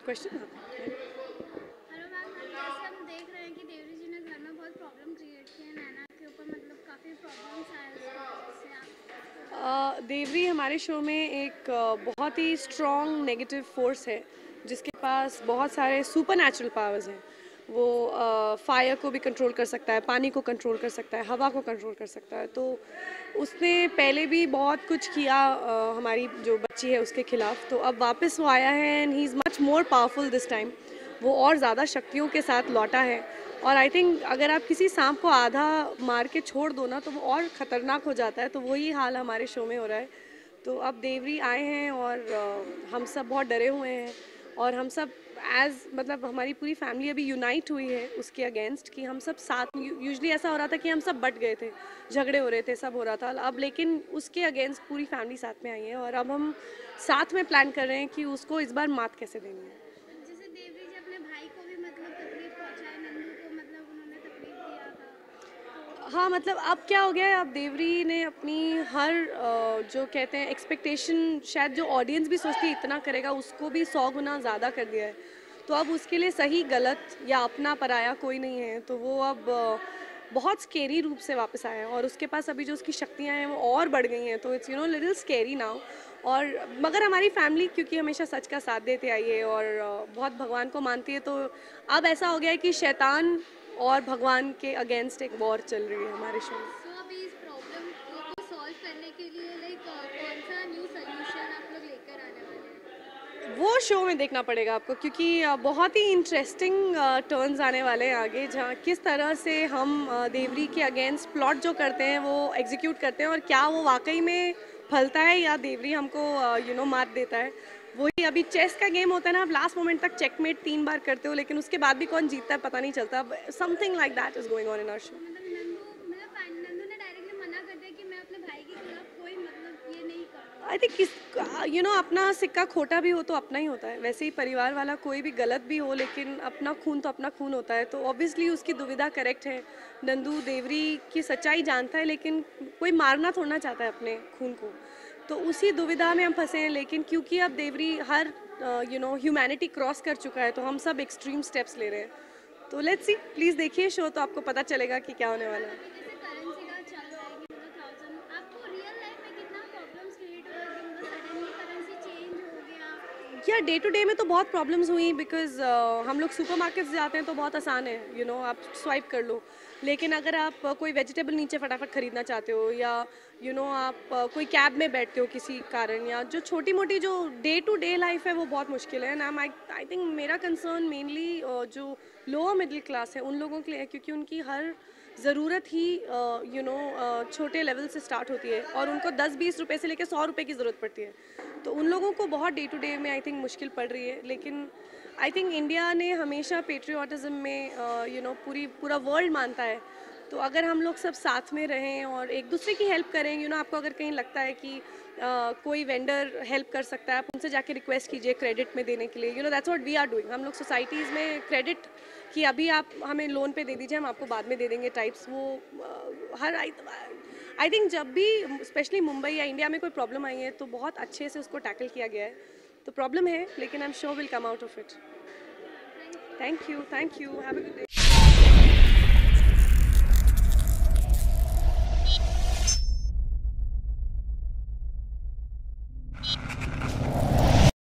Question. Hello ma'am, जैसे हम देख रहे हैं कि देवरी जी ने घर में बहुत प्रॉब्लम क्रिएट की है नैना के ऊपर, मतलब काफ़ी प्रॉब्लम्स आए उसकी वजह से। आप देवरी हमारे शो में एक बहुत ही स्ट्रॉन्ग नेगेटिव फोर्स है, जिसके पास बहुत सारे सुपर नेचुरल पावर्स हैं। वो फायर को भी कंट्रोल कर सकता है, पानी को कंट्रोल कर सकता है, हवा को कंट्रोल कर सकता है। तो उसने पहले भी बहुत कुछ किया हमारी जो बच्ची है उसके खिलाफ। तो अब वापस वो आया है and he is much more powerful this time. वो और ज़्यादा शक्तियों के साथ लौटा है। और आई थिंक अगर आप किसी सांप को आधा मार के छोड़ दो ना, तो वो और ख़तरनाक हो जाता है। तो वही हाल हमारे शो में हो रहा है। तो अब देवरी आए हैं और हम सब बहुत डरे हुए हैं। और हम सब एज मतलब हमारी पूरी फैमिली अभी यूनाइट हुई है उसके अगेंस्ट, कि हम सब साथ। यूजुअली ऐसा हो रहा था कि हम सब बट गए थे, झगड़े हो रहे थे, सब हो रहा था। अब लेकिन उसके अगेंस्ट पूरी फैमिली साथ में आई है और अब हम साथ में प्लान कर रहे हैं कि उसको इस बार मात कैसे देनी है। जैसे देवरी जी अपने भाई को भी मतलब तकलीफ पहुंचाए, नंदू को मतलब उन्होंने तकलीफ दिया था, तो हाँ, मतलब अब क्या हो गया है, अब देवरी ने अपनी हर जो कहते हैं एक्सपेक्टेशन, शायद जो ऑडियंस भी सोचती है इतना करेगा, उसको भी 100 गुना ज़्यादा कर दिया है। तो अब उसके लिए सही गलत या अपना पराया कोई नहीं है। तो वो अब बहुत स्केरी रूप से वापस आया है और उसके पास अभी जो उसकी शक्तियाँ हैं वो और बढ़ गई हैं। तो इट्स लिटिल स्केरी नाउ। और मगर हमारी फैमिली क्योंकि हमेशा सच का साथ देते आई है और बहुत भगवान को मानती है, तो अब ऐसा हो गया है कि शैतान और भगवान के अगेंस्ट एक वॉर चल रही है हमारे शो में। सो अभी इस प्रॉब्लम को सॉल्व करने के लिए लाइक कौन सा न्यू सोल्यूशन आप लोग लेकर आने वाले हैं? वो शो में देखना पड़ेगा आपको, क्योंकि बहुत ही इंटरेस्टिंग टर्न्स आने वाले हैं आगे, जहाँ किस तरह से हम देवरी के अगेंस्ट प्लॉट जो करते हैं वो एग्जीक्यूट करते हैं और क्या वो वाकई में फलता है या देवरी हमको मात देता है। वही अभी चेस का गेम होता है ना, आप लास्ट मोमेंट तक चेकमेट 3 बार करते हो, लेकिन उसके बाद भी कौन जीतता है पता नहीं चलता। Something like that is going on in our show. Nandu ने डायरेक्टली मना कर दिया कि मैं अपने भाई के खिलाफ कोई मतलब ये नहीं करूँगा। आई थिंक अपना सिक्का खोटा भी हो तो अपना ही होता है। वैसे ही परिवार वाला कोई भी गलत भी हो, लेकिन अपना खून तो अपना खून होता है। तो ऑब्वियसली उसकी दुविधा करेक्ट है। नंदू देवरी की सच्चाई जानता है, लेकिन कोई मारना थोड़ा ना चाहता है अपने खून को। तो उसी दुविधा में हम फंसे हैं। लेकिन क्योंकि अब देवरी हर ह्यूमैनिटी क्रॉस कर चुका है, तो हम सब एक्सट्रीम स्टेप्स ले रहे हैं। तो लेट्स सी, प्लीज़ देखिए शो, तो आपको पता चलेगा कि क्या होने वाला है। अभी जैसे करेंसी का चल रहा है कि मतलब 1000, आपको रियल लाइफ में कितना प्रॉब्लम्स क्रिएट हुआ कि मतलब सडनली करेंसी चेंज हो गया? या डे टू डे में तो बहुत प्रॉब्लम्स हुई, बिकॉज हम लोग सुपरमार्केट्स जाते हैं तो बहुत आसान है, आप स्वाइप कर लो। लेकिन अगर आप कोई वेजिटेबल नीचे फटाफट खरीदना चाहते हो, या आप कोई कैब में बैठते हो किसी कारण, या जो छोटी मोटी जो डे टू डे लाइफ है वो बहुत मुश्किल है ना। आई थिंक मेरा कंसर्न मेनली जो लोअर मिडिल क्लास है उन लोगों के लिए है, क्योंकि उनकी हर ज़रूरत ही छोटे लेवल से स्टार्ट होती है और उनको 10-20 रुपए से लेकर 100 रुपए की ज़रूरत पड़ती है। तो उन लोगों को बहुत डे टू डे में आई थिंक मुश्किल पड़ रही है। लेकिन आई थिंक इंडिया ने हमेशा पेट्रियाटिज़म में पूरा वर्ल्ड मानता है। तो अगर हम लोग सब साथ में रहें और एक दूसरे की हेल्प करें, आपको अगर कहीं लगता है कि कोई वेंडर हेल्प कर सकता है, आप उनसे जाके रिक्वेस्ट कीजिए क्रेडिट में देने के लिए। That's what we are doing. हम लोग सोसाइटीज़ में क्रेडिट कि अभी आप हमें लोन पे दे दीजिए, हम आपको बाद में दे देंगे टाइप्स, वो हर आई थिंक जब भी स्पेशली मुंबई या इंडिया में कोई प्रॉब्लम आई है तो बहुत अच्छे से उसको टैकल किया गया है। तो प्रॉब्लम है, लेकिन I am sure will come out of it. Thank you, have a good day.